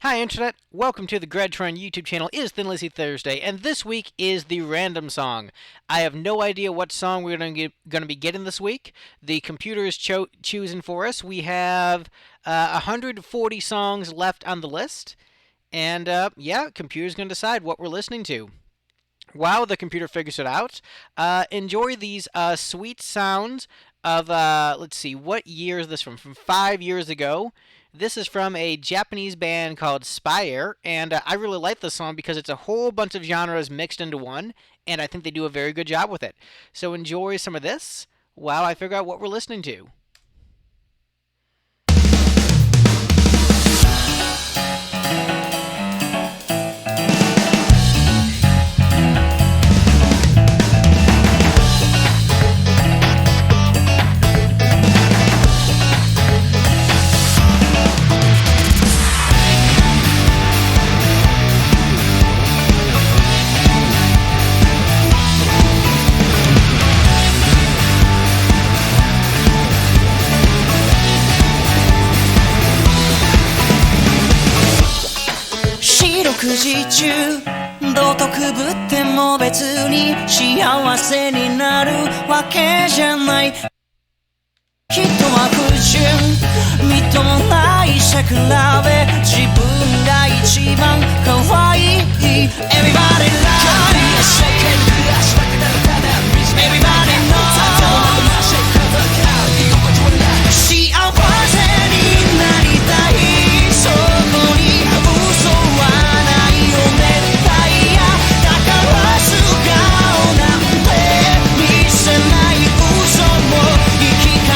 Hi, Internet. Welcome to the Troyan YouTube channel. It is Thin Lizzy Thursday, and this week is the random song. I have no idea what song we're going to be getting this week. The computer is choosing for us. We have 140 songs left on the list, and yeah, computer's going to decide what we're listening to. While the computer figures it out, enjoy these sweet sounds of, let's see, what year is this from? From 5 years ago. This is from a Japanese band called Spire, and I really like this song because it's a whole bunch of genres mixed into one, and I think they do a very good job with it. So enjoy some of this while I figure out what we're listening to. 食事中道徳ぶっても別に幸せになるわけじゃない。人は不純みっともないさ比べ自分が一番可愛い Everybody lies Everybody knows 幸せになりたいそこに嘘はないよ熱帯夜だから素顔なんて見せない嘘も生き方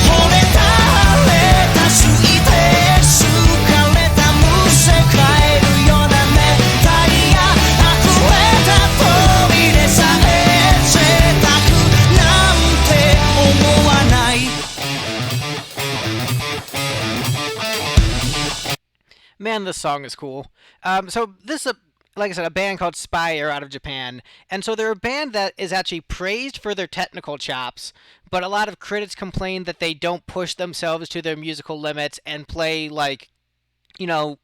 惚れた晴れたすぎて好かれたむせ返るような熱帯夜溢れた扉さえ贅沢なんて思わない Man, this song is cool. So this is, like I said, a band called Spire out of Japan. And so they're a band that is actually praised for their technical chops, but a lot of critics complain that they don't push themselves to their musical limits and play, like,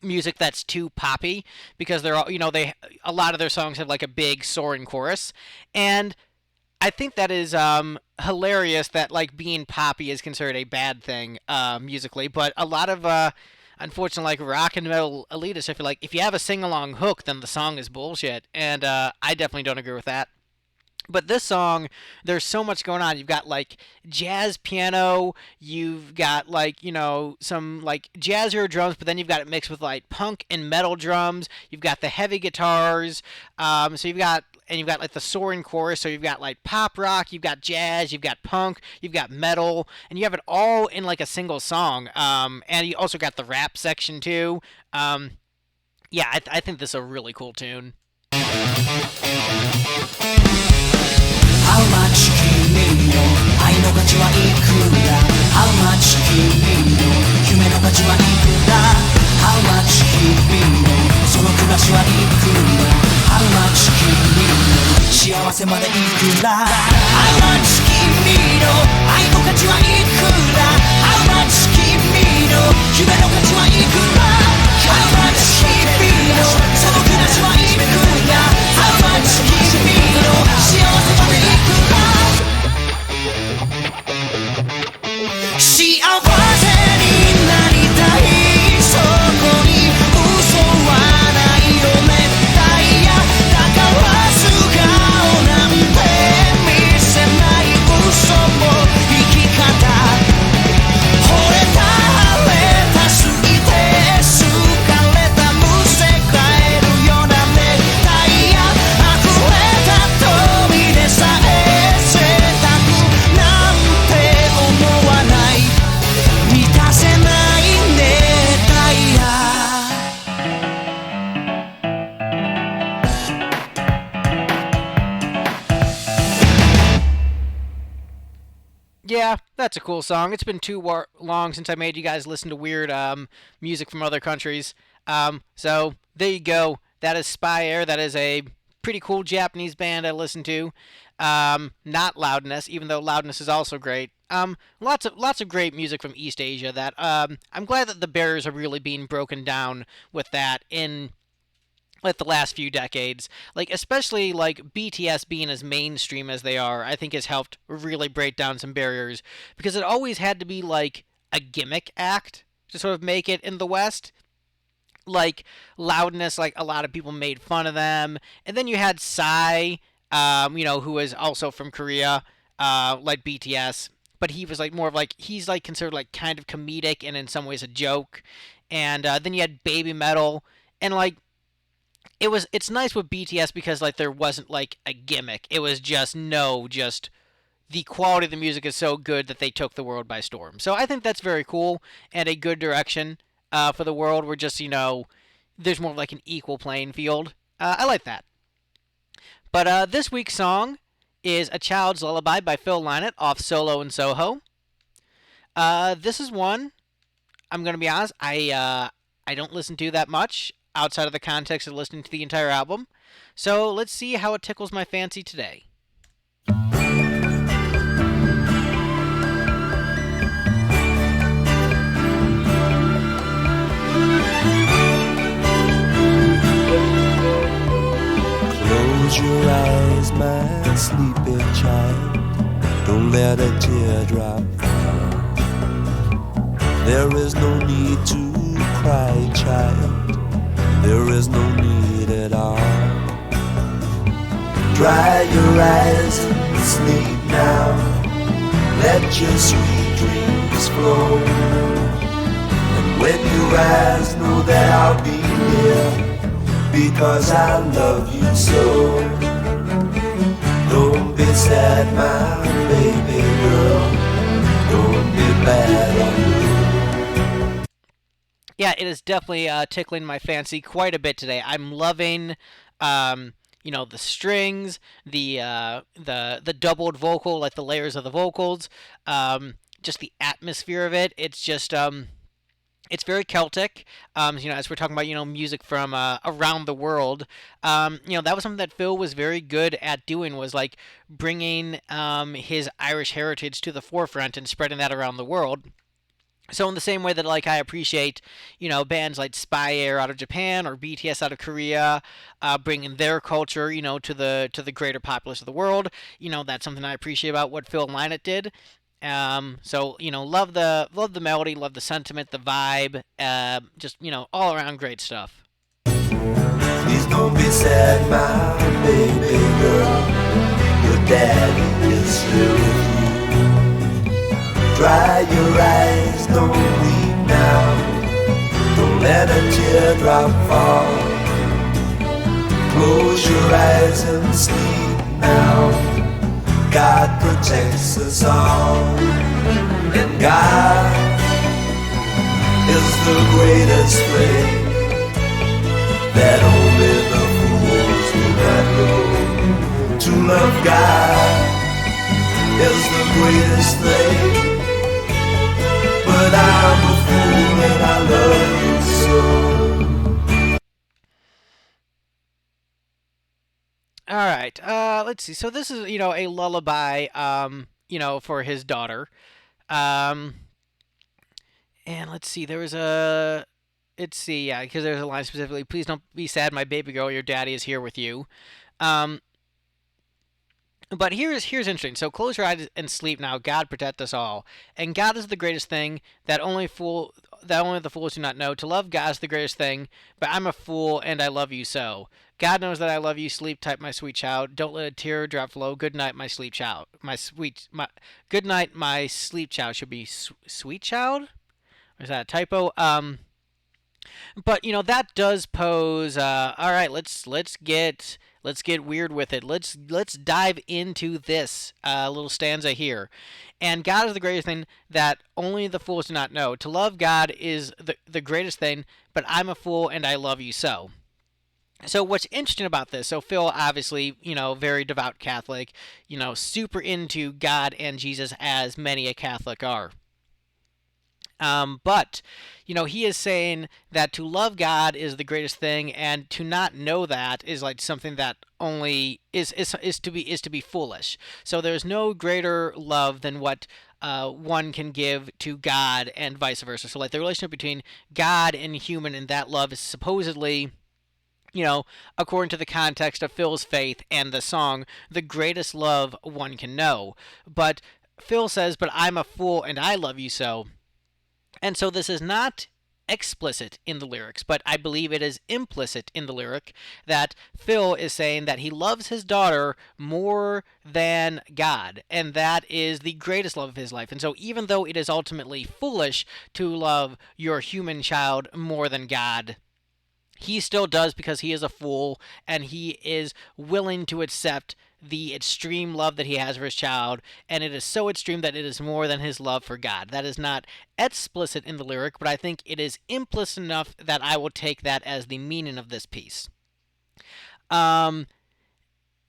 music that's too poppy, because they're all, a lot of their songs have like a big soaring chorus. And I think that is hilarious that like being poppy is considered a bad thing musically, but a lot of unfortunately, like rock and metal elitists, I feel like if you have a sing-along hook, then the song is bullshit, and I definitely don't agree with that. But this song, there's so much going on. You've got like jazz piano, you've got like, some like jazzier drums, but then you've got it mixed with like punk and metal drums. You've got the heavy guitars. You've got like the soaring chorus. So you've got like pop rock, you've got jazz, you've got punk, you've got metal, and you have it all in like a single song. And you also got the rap section too. Yeah, I think this is a really cool tune. How much 君の愛の価値はいくら How much 君の夢の価値はいくら How much 君のその暮らしはいくら How much 君の幸せまでいくら How much 君の愛の価値はいくら How much 君の夢の価値はいくら How much 君のその暮らしはいくら How much 君の幸せまでいくら幸せになりたいそこに嘘はないよ熱帯夜だから素顔なんて見せない嘘も生き方惚れた晴れたすぎて好かれたむせ返るような熱帯夜溢れた扉さえ贅沢なんて思わない満たせない熱帯夜 Yeah, that's a cool song. It's been too long since I made you guys listen to weird music from other countries. So there you go. That is Spire. That is a pretty cool Japanese band I listen to. Not Loudness, even though Loudness is also great. Lots of great music from East Asia. That I'm glad that the barriers are really being broken down with that in like the last few decades. Like especially like BTS being as mainstream as they are, I think has helped really break down some barriers because it always had to be like a gimmick act to sort of make it in the West. Like Loudness, like a lot of people made fun of them, and then you had Psy, who was also from Korea, like BTS, but he was like more of like he's like considered like kind of comedic and in some ways a joke, and then you had Baby Metal, and like it's nice with BTS because like there wasn't like a gimmick. It was just no, just the quality of the music is so good that they took the world by storm. So I think that's very cool and a good direction for the world. We're just there's more of like an equal playing field. I like that. But this week's song is "A Child's Lullaby" by Phil Lynott off Solo in Soho. This is one I'm gonna be honest. I don't listen to that much outside of the context of listening to the entire album. So let's see how it tickles my fancy today. Close your eyes, my sleepy child. Don't let a teardrop fall. There is no need to cry, child. There is no need at all. Dry your eyes and sleep now. Let your sweet dreams flow. And when you rise, know that I'll be near, because I love you so. Don't be sad, my baby girl. Don't be bad on me. Yeah, it is definitely tickling my fancy quite a bit today. I'm loving, the strings, the doubled vocal, like the layers of the vocals, just the atmosphere of it. It's just it's very Celtic. As we're talking about, music from around the world. That was something that Phil was very good at doing, was like bringing his Irish heritage to the forefront and spreading that around the world. So in the same way that like I appreciate, bands like Spy Air out of Japan or BTS out of Korea, bringing their culture, to the greater populace of the world. That's something I appreciate about what Phil Lynott did. Love the melody, love the sentiment, the vibe, just all around great stuff. Please don't be sad, my baby girl. Your daddy is here with you. Dry your eyes, don't weep now. Don't let a teardrop fall. Close your eyes and sleep now. God protects us all. And God is the greatest thing that only the fools do not know. To love God is the greatest thing. But I'm a fool and I love you so. All right. Let's see. So this is, a lullaby, for his daughter. And let's see. There was a. Let's see. Yeah, because there's a line specifically. Please don't be sad, my baby girl. Your daddy is here with you. But here's interesting. So close your eyes and sleep now. God protect us all. And God is the greatest thing that only the fools do not know. To love God is the greatest thing, but I'm a fool and I love you so. God knows that I love you. Sleep tight, my sweet child. Don't let a tear drop low. Good night, my sleep child. Good night, my sleep child should be sweet child. Or is that a typo? But that does pose. All right, let's get weird with it. Let's dive into this little stanza here. And God is the greatest thing that only the fools do not know. To love God is the greatest thing, but I'm a fool and I love you so. So what's interesting about this? So Phil, obviously, very devout Catholic, super into God and Jesus, as many a Catholic are. But, he is saying that to love God is the greatest thing, and to not know that is like something that only is to be foolish. So there's no greater love than what one can give to God, and vice versa. So like the relationship between God and human, and that love is supposedly, according to the context of Phil's faith and the song, the greatest love one can know. But Phil says, "But I'm a fool and I love you so." And so this is not explicit in the lyrics, but I believe it is implicit in the lyric that Phil is saying that he loves his daughter more than God, and that is the greatest love of his life. And so even though it is ultimately foolish to love your human child more than God, he still does, because he is a fool and he is willing to accept the extreme love that he has for his child, and it is so extreme that it is more than his love for God. That is not explicit in the lyric, but I think it is implicit enough that I will take that as the meaning of this piece. Um,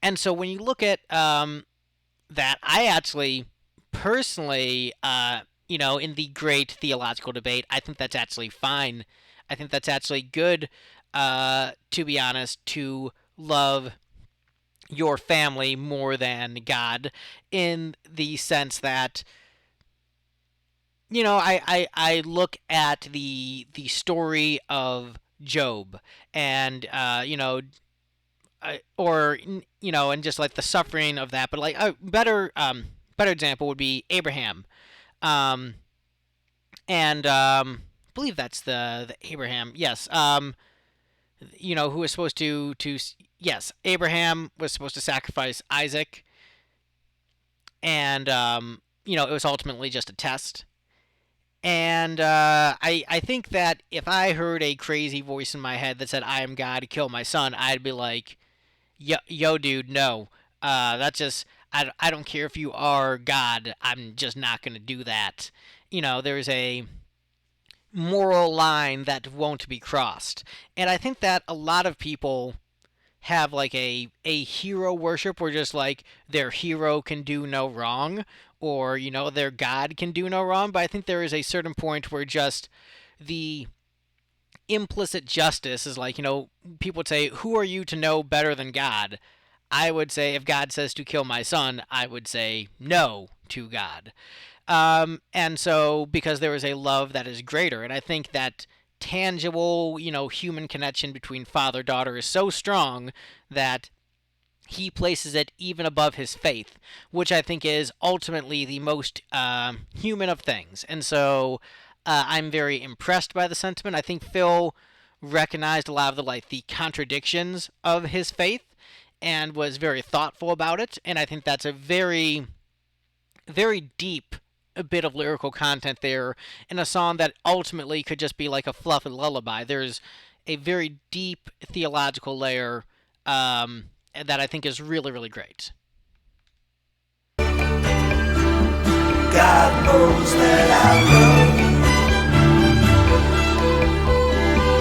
and so when you look at that, I actually personally, in the great theological debate, I think that's actually fine. I think that's actually good, to be honest, to love your family more than God, in the sense that, I look at the story of Job, and and just like the suffering of that. But like a better example would be Abraham, um, and I believe that's the Abraham. Yes, who was supposed to yes, Abraham was supposed to sacrifice Isaac, and it was ultimately just a test. And I think that if I heard a crazy voice in my head that said, "I am God, kill my son," I'd be like, yo, dude, no. That's just, I don't care if you are God, I'm just not going to do that. There's a moral line that won't be crossed. And I think that a lot of people have like a hero worship, where just like their hero can do no wrong, or their god can do no wrong. But I think there is a certain point where just the implicit justice is like, people would say, "Who are you to know better than God?" I would say, if God says to kill my son, I would say no to God. And so, because there is a love that is greater, and I think that tangible, human connection between father daughter is so strong that he places it even above his faith, which I think is ultimately the most human of things. And so, I'm very impressed by the sentiment. I think Phil recognized a lot of the contradictions of his faith, and was very thoughtful about it. And I think that's a very, very deep a bit of lyrical content there in a song that ultimately could just be like a fluffy lullaby. There's a very deep theological layer, that I think is really, really great. God knows that I love you.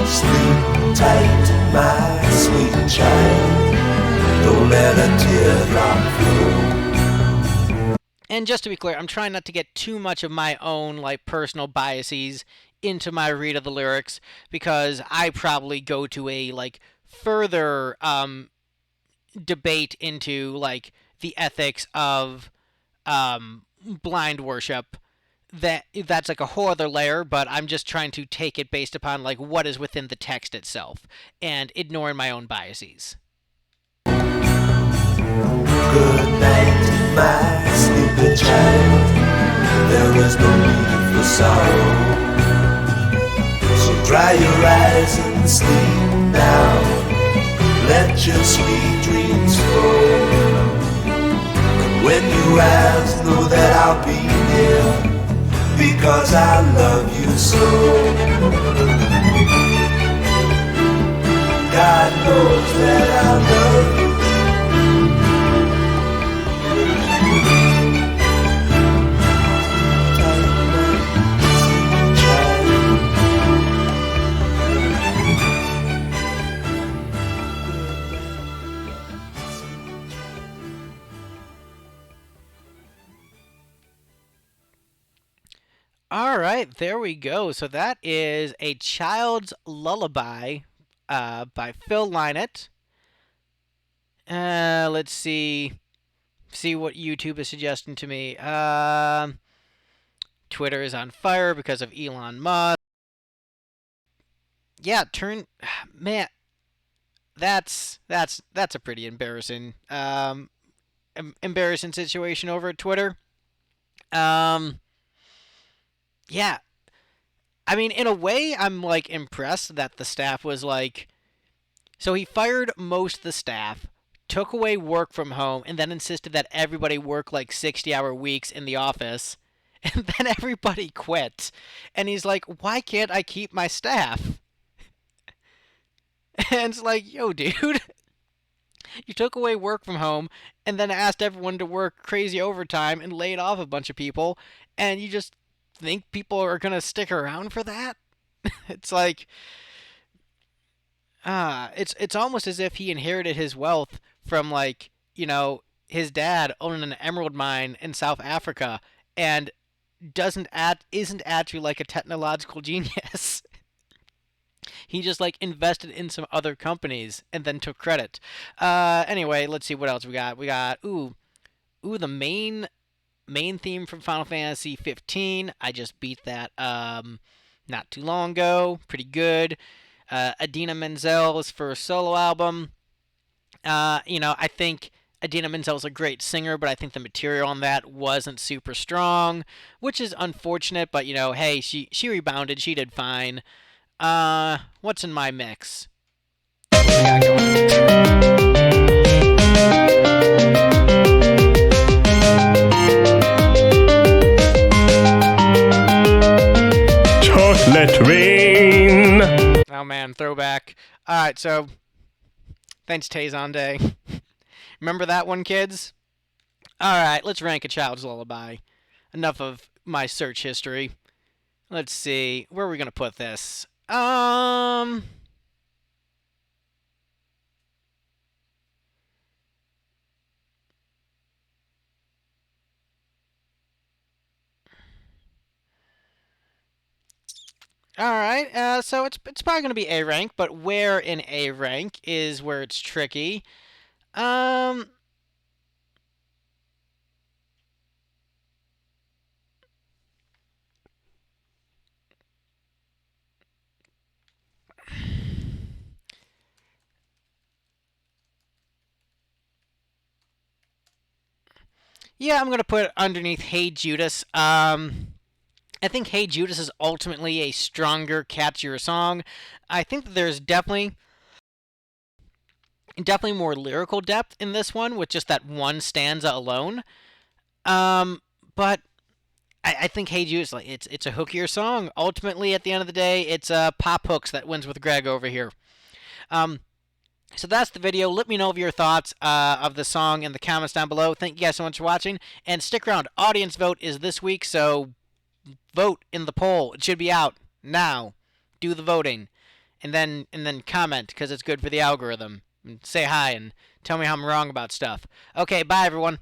Sleep tight, my sweet child. Don't let a teardrop flow. And just to be clear, I'm trying not to get too much of my own personal biases into my read of the lyrics, because I probably go to a further debate into the ethics of blind worship. That's like a whole other layer, but I'm just trying to take it based upon what is within the text itself, and ignoring my own biases. Good night, my sleepy child. There is no need for sorrow. So dry your eyes and sleep now. Let your sweet dreams flow. And when you rise, know that I'll be near, because I love you so. God knows that I love you. All right, there we go. So that is A Child's Lullaby by Phil Lynott. Let's see what YouTube is suggesting to me. Twitter is on fire because of Elon Musk. Yeah, man. That's a pretty embarrassing situation over at Twitter. Um, yeah. I mean, in a way, I'm like impressed that the staff was like. So he fired most of the staff, took away work from home, and then insisted that everybody work like 60-hour weeks in the office. And then everybody quit. And he's like, why can't I keep my staff? And it's like, yo, dude, you took away work from home and then asked everyone to work crazy overtime and laid off a bunch of people. And you just think people are going to stick around for that? It's like, it's almost as if he inherited his wealth from like his dad owning an emerald mine in South Africa and isn't actually like a technological genius. He just like invested in some other companies and then took credit. Anyway, let's see what else we got. We got the main theme from Final Fantasy 15. I just beat that not too long ago. Pretty good. Adina Menzel's first solo album. I think Adina Menzel's a great singer, but I think the material on that wasn't super strong, which is unfortunate. But hey, she rebounded. She did fine. What's in my mix? What we got going? Chocolate rain. Oh man, throwback. All right, so thanks Tazon Day. Remember that one, kids? All right, let's rank A Child's Lullaby. Enough of my search history. Let's see, where are we gonna put this? All right, so it's probably gonna be A rank, but where in A rank is where it's tricky. Um, yeah, I'm gonna put it underneath Hey Judas. I think Hey Judas is ultimately a stronger, catchier song. I think that there's definitely more lyrical depth in this one with just that one stanza alone. But I think Hey Judas, like it's a hookier song. Ultimately, at the end of the day, it's pop hooks that wins with Greg over here. Um, so that's the video. Let me know of your thoughts of the song in the comments down below. Thank you guys so much for watching, and stick around. Audience vote is this week, so vote in the poll. It should be out now. Do the voting, and then comment because it's good for the algorithm. And say hi and tell me how I'm wrong about stuff. Okay, bye everyone.